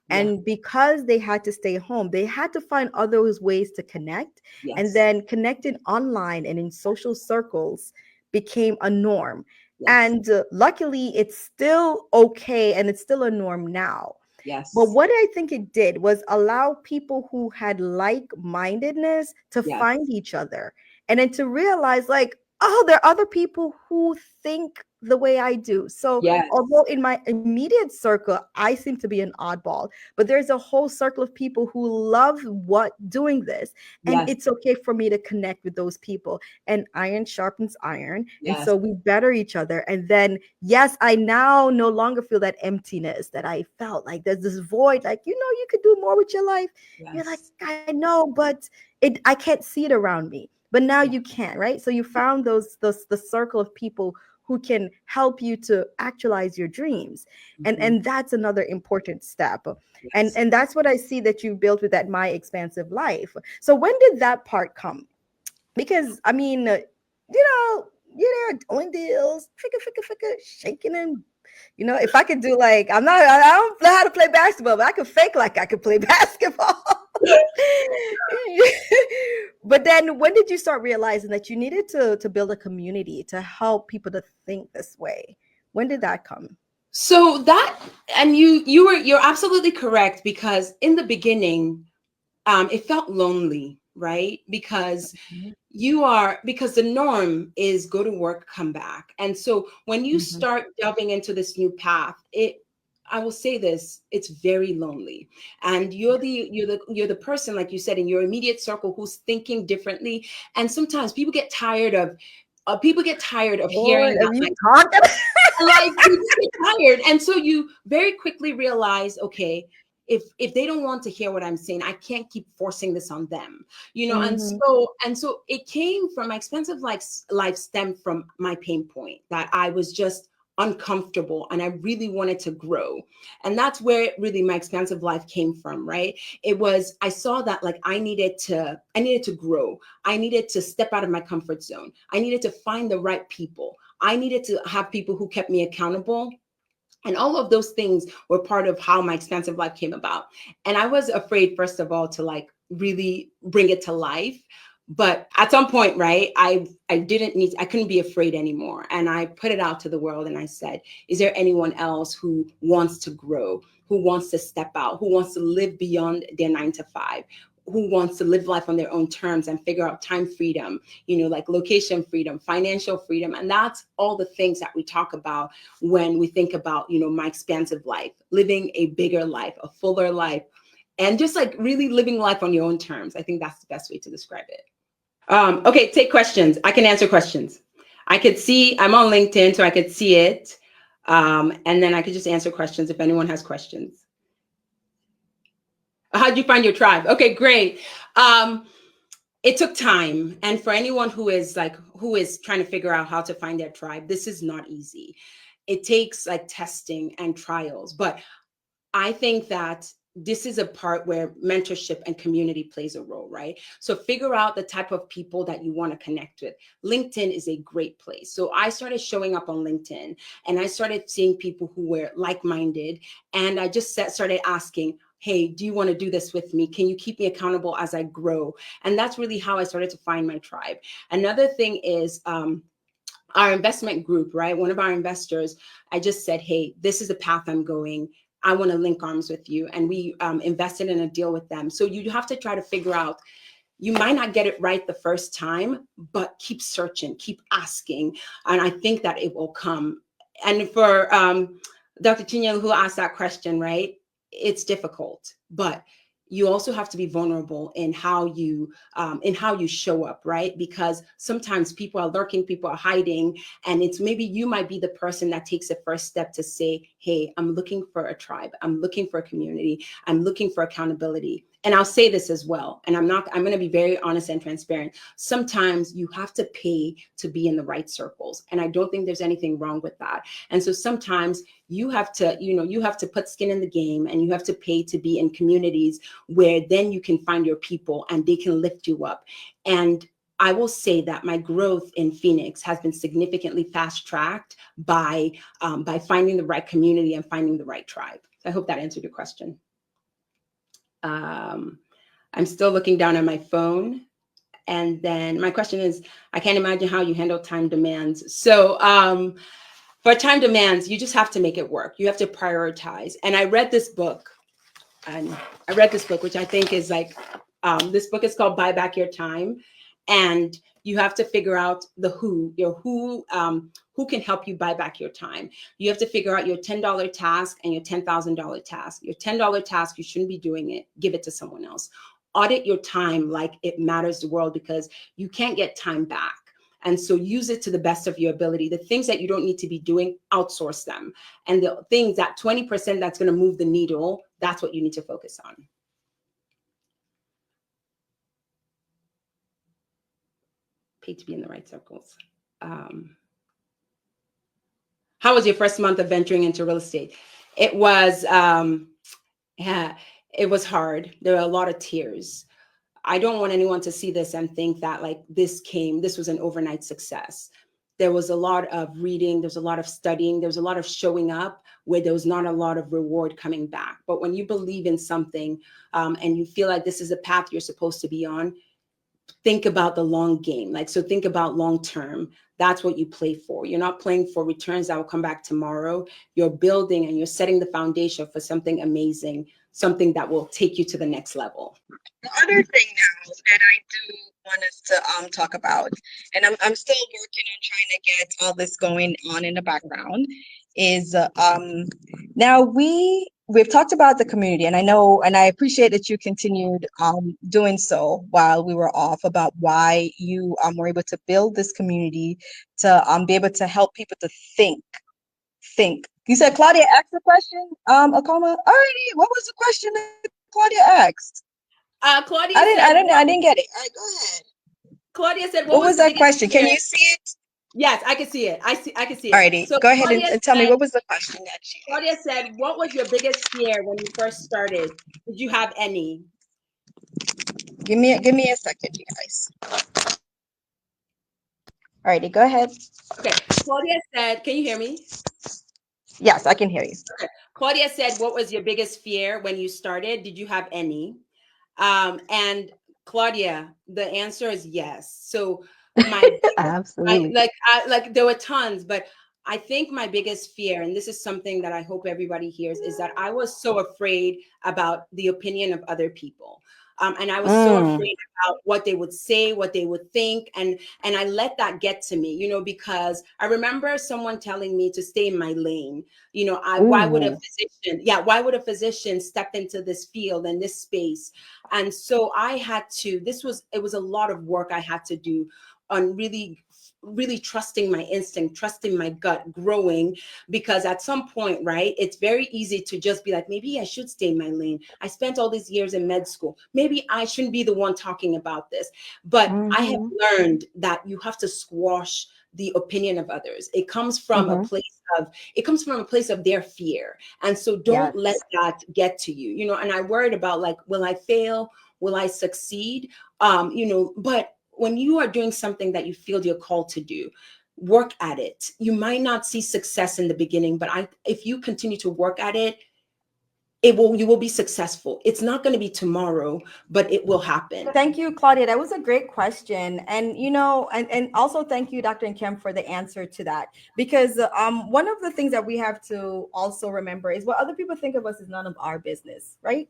Yeah. And because they had to stay home, they had to find other ways to connect. And Yes. then connecting online and in social circles became a norm. Yes. And luckily, it's still okay and it's still a norm now. But Yes. what I think it did was allow people who had like mindedness to Yes. find each other and then to realize, like, oh, there are other people who think the way I do. So, Yes. although in my immediate circle, I seem to be an oddball, but there's a whole circle of people who love what doing this. And Yes. it's okay for me to connect with those people. And iron sharpens iron. And Yes. so we better each other. And then, yes, I now no longer feel that emptiness that I felt. Like there's this void, like, you could do more with your life. You're like, Yes. I know, but I can't see it around me. But now Yeah. you can, right? So you found those the circle of people who can help you to actualize your dreams. Mhm. And that's another important step. and Yes. and that's what I see that you built with that My Expansive Life. So when did that part come? Because I mean, you're there doing deals, shaking and if I could do, like, I don't know how to play basketball, but I could fake like I could play basketball. But then when did you start realizing that you needed to build a community to help people to think this way? When did that come? So that, and you're absolutely correct, because in the beginning, it felt lonely, right? Mhm. Because the norm is go to work, come back. And so when you Mhm. start delving into this new path, I will say this, it's very lonely. And you're the person, like you said, in your immediate circle who's thinking differently. And sometimes people get tired of Boy, hearing are that, you talking? like you just get tired, and so you very quickly realize, okay, if they don't want to hear what I'm saying, I can't keep forcing this on them, and Mhm. so it came from my expensive life stemmed from my pain point, that I was just uncomfortable and I really wanted to grow. And that's where really my expansive life came from, right? It was, I saw that, like, I needed to grow. I needed to step out of my comfort zone. I needed to find the right people. I needed to have people who kept me accountable. And all of those things were part of how my expansive life came about. And I was afraid, first of all, to like really bring it to life. But at some point, right, I couldn't be afraid anymore. And I put it out to the world and I said, is there anyone else who wants to grow, who wants to step out, who wants to live beyond their 9 to 5, who wants to live life on their own terms and figure out time freedom, like location freedom, financial freedom. And that's all the things that we talk about when we think about, my expansive life, living a bigger life, a fuller life, and just like really living life on your own terms. I think that's the best way to describe it. Okay, take questions. I can answer questions. I could see, I'm on LinkedIn, so I could see it. And then I could just answer questions if anyone has questions. How'd you find your tribe? Okay, great. It took time. And for anyone who is trying to figure out how to find their tribe, this is not easy. It takes like testing and trials. But I think that this is a part where mentorship and community plays a role, right? So figure out the type of people that you want to connect with. LinkedIn is a great place. So I started showing up on LinkedIn and I started seeing people who were like-minded. And I just started asking, hey, do you want to do this with me? Can you keep me accountable as I grow? And that's really how I started to find my tribe. Another thing is, our investment group, right? One of our investors, I just said, hey, this is the path I'm going. I want to link arms with you. And we invested in a deal with them. So you have to try to figure out, you might not get it right the first time, but keep searching, keep asking. And I think that it will come. And for Dr. Chinyelu, who asked that question, right? It's difficult, but you also have to be vulnerable in how you show up, right? Because sometimes people are lurking, people are hiding, and it's maybe you might be the person that takes the first step to say, hey, I'm looking for a tribe, I'm looking for a community, I'm looking for accountability. And I'll say this as well, and I'm going to be very honest and transparent. Sometimes you have to pay to be in the right circles, and I don't think there's anything wrong with that. And so sometimes you have to put skin in the game, and you have to pay to be in communities where then you can find your people and they can lift you up. And I will say that my growth in Pheenyx has been significantly fast-tracked by finding the right community and finding the right tribe. So I hope that answered your question. I'm still looking down at my phone. And then my question is, I can't imagine how you handle time demands. So for time demands, you just have to make it work. You have to prioritize. And I read this book, which I think is like, this book is called Buy Back Your Time. And you have to figure out the who can help you buy back your time. You have to figure out your $10 task and your $10,000 task. Your $10 task, you shouldn't be doing it. Give it to someone else. Audit your time like it matters the world, because you can't get time back. And so use it to the best of your ability. The things that you don't need to be doing, outsource them. And the things, that 20% that's going to move the needle, that's what you need to focus on. Pay to be in the right circles. How was your first month of venturing into real estate? It was, it was hard. There were a lot of tears. I don't want anyone to see this and think that like this was an overnight success. There was a lot of reading, there's a lot of studying, there's a lot of showing up where there was not a lot of reward coming back. But when you believe in something and you feel like this is a path you're supposed to be on, think about the long game. So think about long term. That's what you play for. You're not playing for returns that will come back tomorrow. You're building and you're setting the foundation for something amazing, something that will take you to the next level. The other thing now that I do want us to talk about, and I'm still working on trying to get all this going on in the background, is now we've talked about the community, and I know, and I appreciate that you continued doing so while we were off, about why you were able to build this community to be able to help people to think. You said Claudia asked the question, Akoma. Alrighty, what was the question that Claudia asked? Claudia I didn't get it. All right, go ahead. Claudia said, what was that question? Can you see it? Yes, I can see it. I can see it. Alrighty, so go ahead and tell me, what was the question that she asked? Claudia said, what was your biggest fear when you first started? Did you have any? Give me a second, you guys. Alrighty, go ahead. Okay. Claudia said, can you hear me? Yes, I can hear you. Okay. Claudia said, what was your biggest fear when you started? Did you have any? And Claudia, the answer is yes. So absolutely, there were tons, but I think my biggest fear, and this is something that I hope everybody hears, is that I was so afraid about the opinion of other people. And I was so afraid about what they would say, what they would think. And I let that get to me, because I remember someone telling me to stay in my lane. Why would a physician step into this field and this space? And so it was a lot of work I had to do on really really trusting my instinct, trusting my gut, growing. Because at some point, right, it's very easy to just be like, maybe I should stay in my lane. I spent all these years in med school. Maybe I shouldn't be the one talking about this. But I have learned that you have to squash the opinion of others. It comes from a place of their fear. And so don't let that get to you, you know. And I worried about, like, will I fail? Will I succeed? You know, but when you are doing something that you feel you're called to do, work at it. You might not see success in the beginning, but if you continue to work at it, you will be successful. It's not going to be tomorrow, but it will happen. Thank you, Claudia. That was a great question. And, you know, and also thank you, Dr. Nkem, for the answer to that. Because one of the things that we have to also remember is what other people think of us is none of our business, right?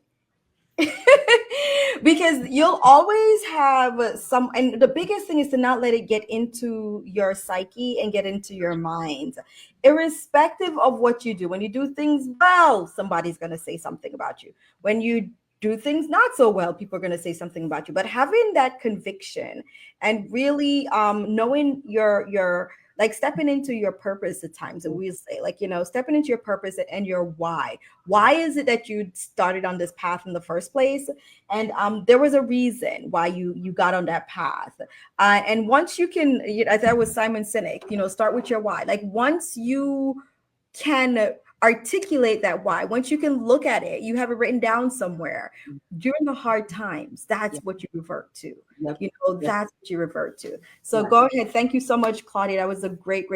Because you'll always have some, and the biggest thing is to not let it get into your psyche and get into your mind, irrespective of what you do. When you do things well, somebody's going to say something about you. When you do things not so well, people are going to say something about you. But having that conviction and really knowing your like stepping into your purpose at times, and we'll say, like, you know, stepping into your purpose and your why. Why is it that you started on this path in the first place? And there was a reason why you got on that path. And once you can, as that was Simon Sinek, you know, start with your why. Like once you can articulate that why, once you can look at it, you have it written down somewhere during the hard times, that's what you revert to. You know, that's what you revert to. So go ahead. Thank you so much, Claudia. That was a great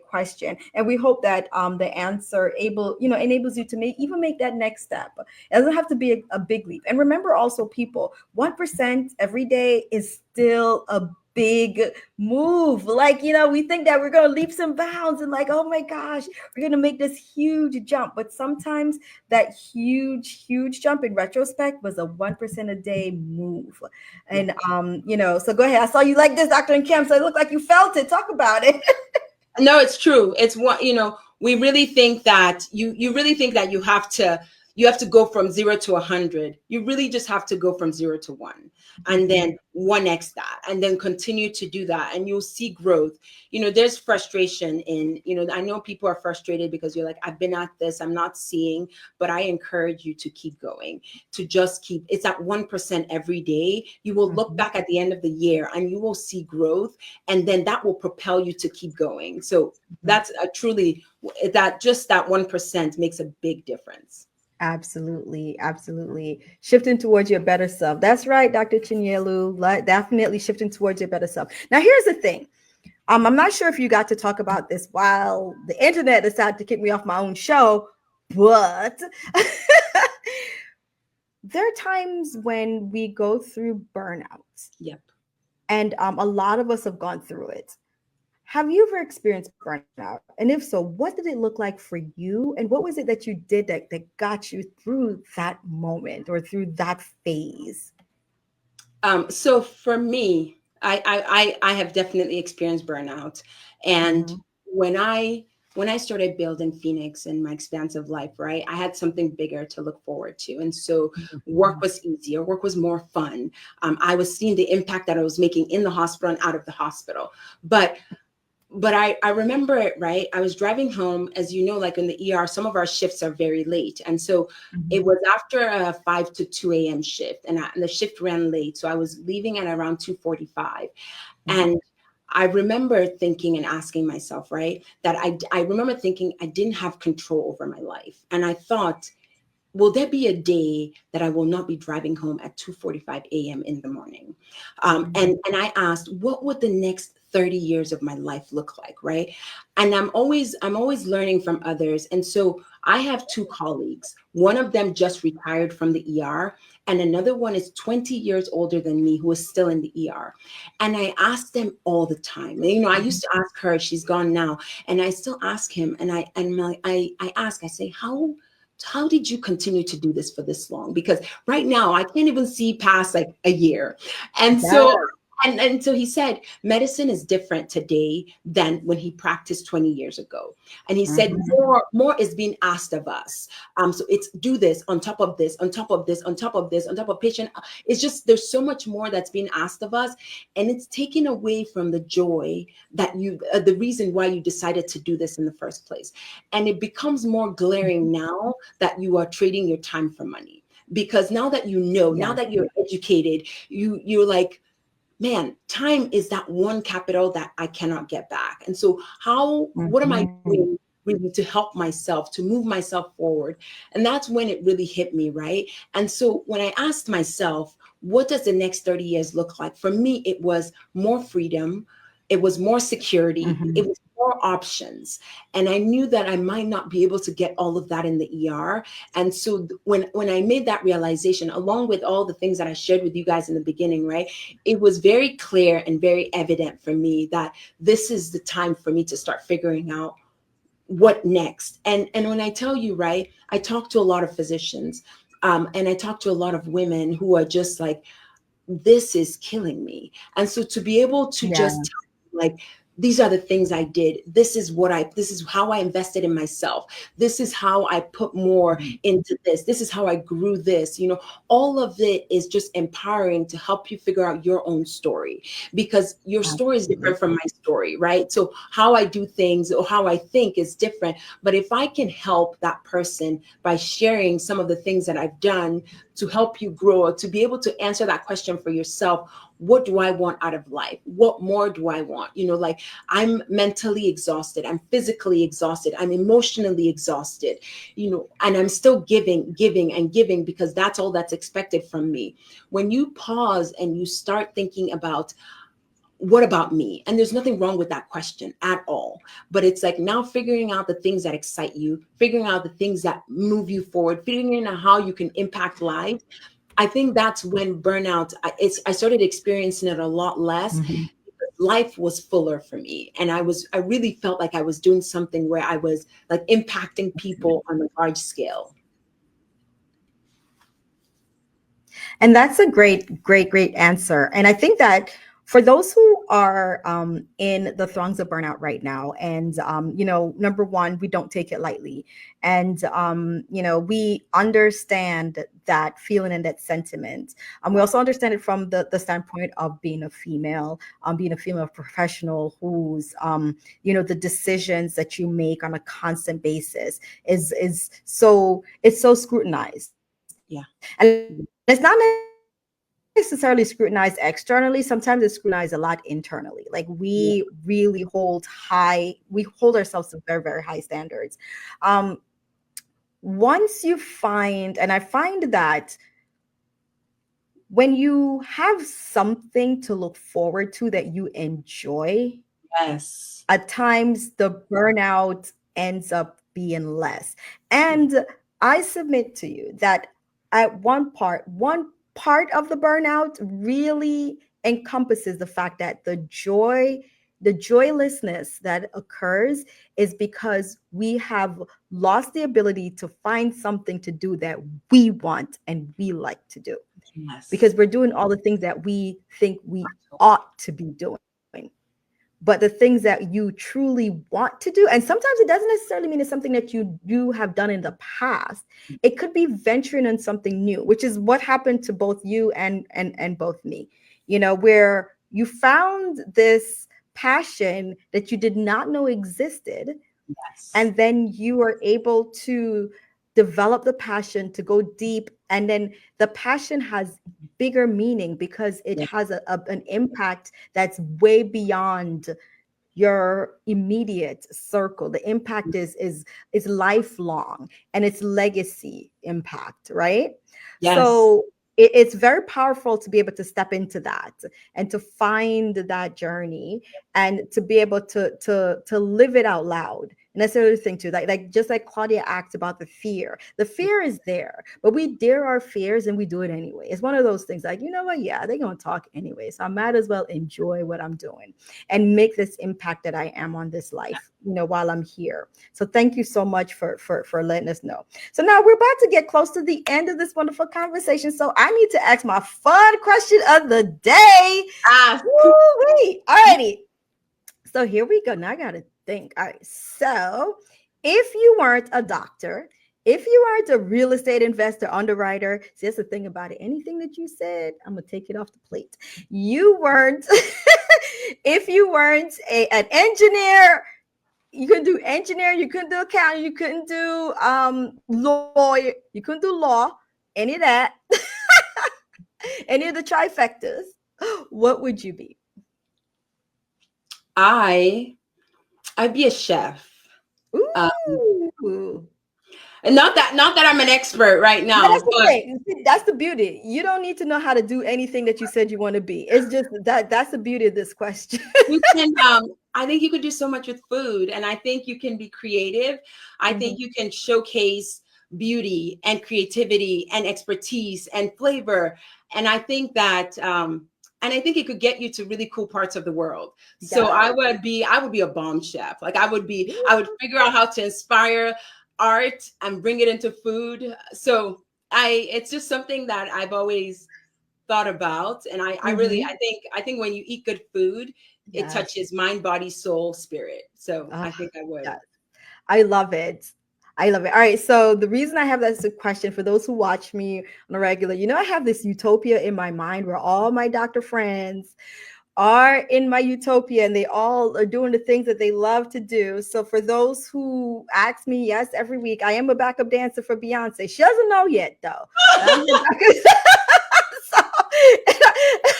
question. And we hope that the answer enables you to make that next step. It doesn't have to be a big leap. And remember also, people, 1% every day is still a big move. Like, you know, we think that we're going to leaps and bounds and like, oh my gosh, we're going to make this huge jump. But sometimes that huge jump in retrospect was a 1% a day move. And, you know, so go ahead. I saw you like this, Dr. Nkem, so it looked like you felt it. Talk about it. No, it's true. It's what, you know, we really think that you really think that you have to go from 0 to 100. You really just have to go from 0 to 1, and then 1x that, and then continue to do that, and you'll see growth. You know, there's frustration in, you know, I know people are frustrated because you're like, I've been at this, I'm not seeing, but I encourage you to keep going, to just keep, it's at 1% every day. You will look back at the end of the year and you will see growth, and then that will propel you to keep going. So that's truly that 1% makes a big difference. Absolutely. Shifting towards your better self. That's right, Dr. Chinyelu. Definitely shifting towards your better self. Now, here's the thing. I'm not sure if you got to talk about this while the internet decided to kick me off my own show, but there are times when we go through burnouts. Yep. And a lot of us have gone through it. Have you ever experienced burnout? And if so, what did it look like for you? And what was it that you did that got you through that moment or through that phase? So for me, I have definitely experienced burnout. And when I started building Pheenyx and my expansive life, right, I had something bigger to look forward to. And so work was easier, work was more fun. I was seeing the impact that I was making in the hospital and out of the hospital. But I remember it, right? I was driving home, as you know, like in the ER, some of our shifts are very late. And so it was after a 5 to 2 a.m. shift, and the shift ran late. So I was leaving at around 2:45. And I remember thinking and asking myself, right, that I remember thinking I didn't have control over my life. And I thought, will there be a day that I will not be driving home at 2:45 a.m. in the morning? And I asked, what would the next 30 years of my life look like, right? And I'm always learning from others. And so I have 2 colleagues. One of them just retired from the ER, and another one is 20 years older than me, who is still in the ER. And I ask them all the time. And, you know, I used to ask her, she's gone now, and I still ask him. And I say, how did you continue to do this for this long? Because right now I can't even see past like a year. And so And so he said, medicine is different today than when he practiced 20 years ago. And he said, Mhm. more is being asked of us. So it's do this on top of this, on top of this, on top of this, on top of patient. It's just there's so much more that's being asked of us, and it's taken away from the joy that the reason why you decided to do this in the first place. And it becomes more glaring now that you are trading your time for money. Because now that you know, now Yeah. that you're educated, you're like, man, time is that one capital that I cannot get back. And so what am I Mhm. doing really to help myself, to move myself forward? And that's when it really hit me, right? And so when I asked myself, what does the next 30 years look like? For me, it was more freedom. It was more security. Mhm. It was more options. And I knew that I might not be able to get all of that in the ER. And so when I made that realization, along with all the things that I shared with you guys in the beginning, right? It was very clear and very evident for me that this is the time for me to start figuring out what next. And when I tell you, right, I talk to a lot of physicians, and I talk to a lot of women who are just like, this is killing me. And so to be able to Yeah. just tell, like, these are the things I did. This is how I invested in myself. This is how I put more Mhm. into this. This is how I grew this. All of it is just empowering to help you figure out your own story, because your story is different from Absolutely. my story, right? So how I do things or how I think is different. But if I can help that person by sharing some of the things that I've done to help you grow, or to be able to answer that question for yourself, what do I want out of life? What more do I want? Like, I'm mentally exhausted, I'm physically exhausted, I'm emotionally exhausted, and I'm still giving and giving, because that's all that's expected from me. When you pause and you start thinking about, what about me? And there's nothing wrong with that question at all. But it's like now figuring out the things that excite you, figuring out the things that move you forward, figuring out how you can impact lives. I think that's when burnout, I started experiencing it a lot less. Mhm. Life was fuller for me. And I really felt like I was doing something where I was like impacting people on a large scale. And that's a great, great, great answer. And I think that for those who are in the throngs of burnout right now, and number one, we don't take it lightly, and we understand that feeling and that sentiment. We also understand it from the standpoint of being a female professional who's the decisions that you make on a constant basis is so it's so scrutinized, Yeah. and it's not necessarily scrutinized externally. Sometimes it's scrutinized a lot internally. Like we hold ourselves to very, very high standards. um Once you find, and I find that when you have something to look forward to that you enjoy, Yes. at times the burnout ends up being less. And I submit to you that at one part of the burnout really encompasses the fact that the joylessness that occurs is because we have lost the ability to find something to do that we want and we like to do, Yes. because we're doing all the things that we think we ought to be doing. But the things that you truly want to do, and sometimes it doesn't necessarily mean it's something that you have done in the past. It could be venturing on something new, which is what happened to both you and both me, where you found this passion that you did not know existed, Yes. and then you are able to develop the passion to go deep, and then the passion has bigger meaning because it Yeah. has an impact that's way beyond your immediate circle. The impact is lifelong, and it's legacy impact, right? Yes. So it's very powerful to be able to step into that and to find that journey and to be able to live it out loud, And that's the other thing too. Like just like Claudia asked about the fear. The fear is there, but we dare our fears and we do it anyway. It's one of those things like, you know what? Yeah, they're gonna talk anyway. So I might as well enjoy what I'm doing and make this impact that I am on this life, while I'm here. So thank you so much for letting us know. So now we're about to get close to the end of this wonderful conversation. So I need to ask my fun question of the day. Woo-wee. All righty. So here we go. Now I got to think. All right. So if you weren't a doctor, if you weren't a real estate investor, underwriter, see, that's the thing about it. Anything that you said, I'm going to take it off the plate. You weren't, if you weren't an engineer, you couldn't do engineering, you couldn't do accounting, you couldn't do lawyer, you couldn't do law, any of that, any of the trifectas, what would you be? I'd be a chef. Ooh. And not that I'm an expert right now. That's the thing. That's the beauty. You don't need to know how to do anything that you said you want to be. It's just that's the beauty of this question. You can, I think you could do so much with food, and I think you can be creative. I think you can showcase beauty and creativity and expertise and flavor. And I think that and I think it could get you to really cool parts of the world. So I would be a bomb chef. Like I would figure out how to inspire art and bring it into food. So it's just something that I've always thought about. And I think when you eat good food, it touches mind, body, soul, spirit. So I think I would. I love it. I love it. All right. So the reason I have that as a question for those who watch me on a regular, I have this utopia in my mind where all my doctor friends are in my utopia and they all are doing the things that they love to do. So for those who ask me, yes, every week, I am a backup dancer for Beyonce. She doesn't know yet though. So,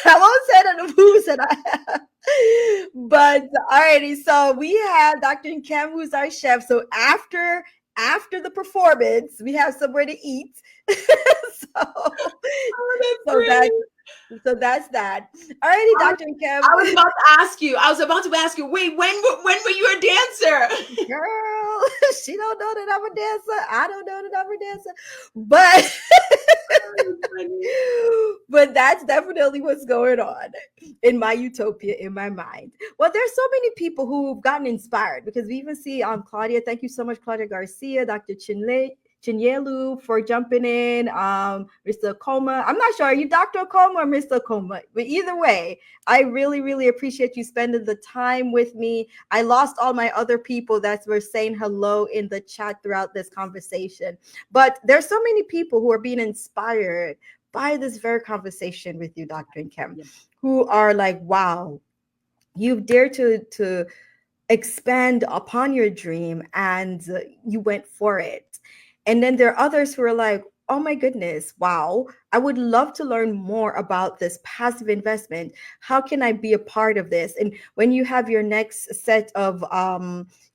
I won't say that the moves that I have. But alrighty, so we have Dr. Nkem, who's our chef. So after the performance, we have somewhere to eat. So that's that. Alrighty, Dr. Nkem. I was about to ask you, wait, when were you a dancer? Girl, she don't know that I'm a dancer. I don't know that I'm a dancer. But but that's definitely what's going on in my utopia, in my mind. Well, there's so many people who've gotten inspired because we even see Claudia. Thank you so much, Claudia Garcia, Dr. Chinyelu for jumping in. Mr. Okoma. I'm not sure. Are you Dr. Okoma or Mr. Okoma? But either way, I really, really appreciate you spending the time with me. I lost all my other people that were saying hello in the chat throughout this conversation. But there's so many people who are being inspired by this very conversation with you, Dr. Nkem, who are like, wow, you've dared to expand upon your dream and you went for it. And then there are others who are like, oh my goodness, wow, I would love to learn more about this passive investment. How can I be a part of this? And when you have your next set of,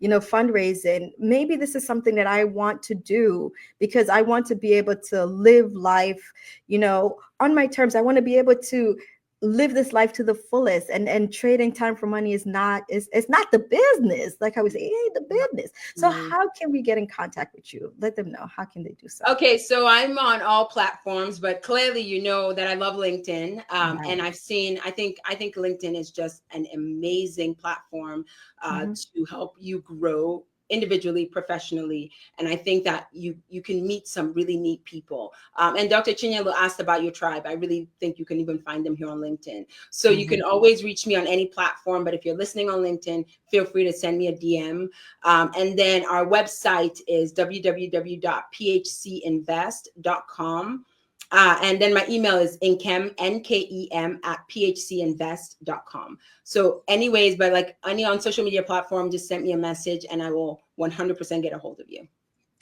fundraising, maybe this is something that I want to do because I want to be able to live life, on my terms. I want to be able to live this life to the fullest, and trading time for money is not the business. Like I would say, it ain't the business. So how can we get in contact with you? Let them know. How can they do so? Okay, so I'm on all platforms, but clearly you know that I love LinkedIn. And I think LinkedIn is just an amazing platform to help you grow individually, professionally. And I think that you can meet some really neat people. And Dr. Chinyelu asked about your tribe. I really think you can even find them here on LinkedIn. So you can always reach me on any platform, but if you're listening on LinkedIn, feel free to send me a DM. And then our website is www.phcinvest.com. And then my email is Nkem, Nkem @phcinvest.com. So anyways, but like any on social media platform, just send me a message and I will 100% get a hold of you.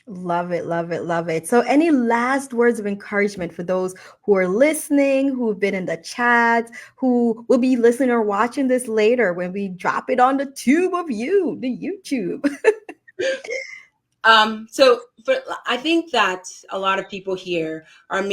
Love it, love it, love it. So any last words of encouragement for those who are listening, who've been in the chat, who will be listening or watching this later when we drop it on the tube of the YouTube? So I think that a lot of people here are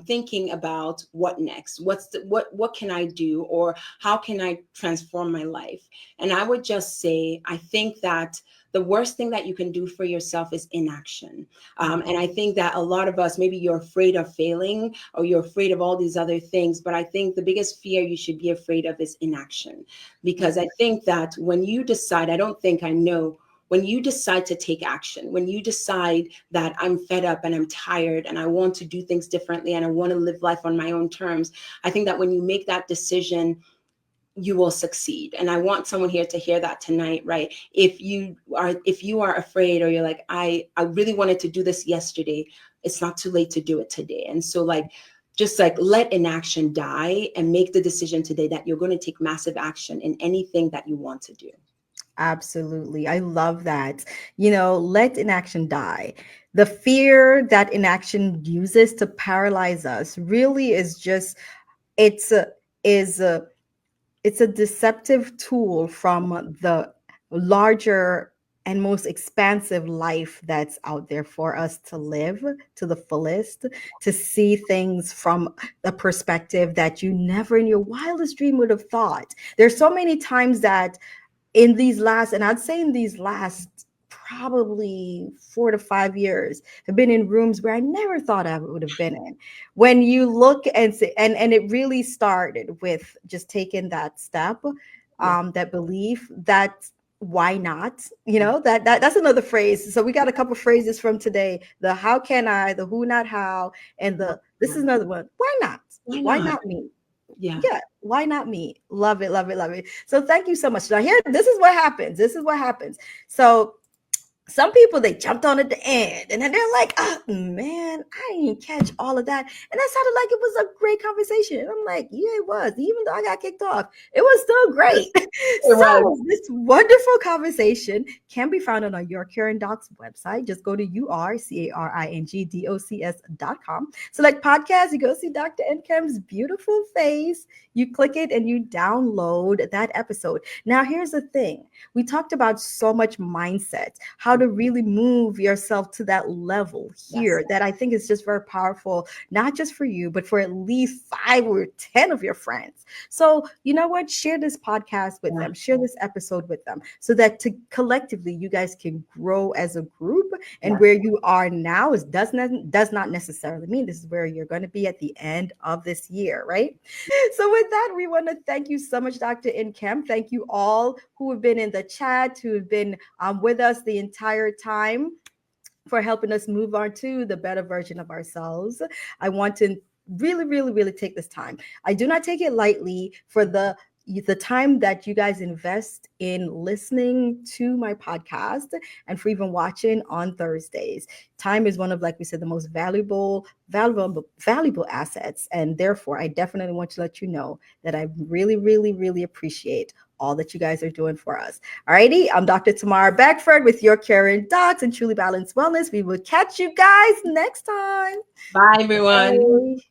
thinking about what next, what can I do, or how can I transform my life? And I would just say, I think that the worst thing that you can do for yourself is inaction. And I think that a lot of us, maybe you're afraid of failing or you're afraid of all these other things, but I think the biggest fear you should be afraid of is inaction. Because I think that when you decide, I know, when you decide to take action, when you decide that I'm fed up and I'm tired and I want to do things differently and I want to live life on my own terms, I think that when you make that decision, you will succeed. And I want someone here to hear that tonight, right? If you are afraid, or you're like, I really wanted to do this yesterday, it's not too late to do it today. And so just let inaction die and make the decision today that you're going to take massive action in anything that you want to do. Absolutely. I love that. Let inaction die. The fear that inaction uses to paralyze us really is just, it's a, is a, it's a deceptive tool from the larger and most expansive life that's out there for us to live to the fullest, to see things from a perspective that you never in your wildest dream would have thought. There's so many times that I'd say in these last probably 4 to 5 years, have been in rooms where I never thought I would have been in. When you look and say, and it really started with just taking that step, that belief that why not? That's another phrase. So we got a couple phrases from today: the how can I, the who not how, and this is another one. Why not? Why not me? Yeah, why not me? Love it, love it, love it. So thank you so much. Now here, this is what happens. So some people, they jumped on at the end and then they're like, oh man, I didn't catch all of that. And that sounded like it was a great conversation. And I'm like, yeah, it was. Even though I got kicked off, it was still great. So this wonderful conversation can be found on our Your Caring Docs website. Just go to urcaringdocs.com. Select podcast. You go see Dr. Nkem's beautiful face. You click it and you download that episode. Now, here's the thing. We talked about so much mindset, how to really move yourself to that level here, that I think is just very powerful, not just for you, but for at least 5 or 10 of your friends. So you know what? Share this podcast with them, share this episode with them, so that collectively you guys can grow as a group. And where you are now does not necessarily mean this is where you're going to be at the end of this year, right? So with that, we want to thank you so much, Dr. Nkem. Thank you all who have been in the chat, who have been with us the entire time, for helping us move on to the better version of ourselves. I want to really, really, really take this time. I do not take it lightly for the time that you guys invest in listening to my podcast and for even watching on Thursdays. Time is one of, like we said, the most valuable assets. And therefore, I definitely want to let you know that I really, really, really appreciate all that you guys are doing for us. Alrighty, I'm Dr. Tamara Beckford with Your Caring Docs and Truly Balanced Wellness. We will catch you guys next time. Bye, everyone. Bye.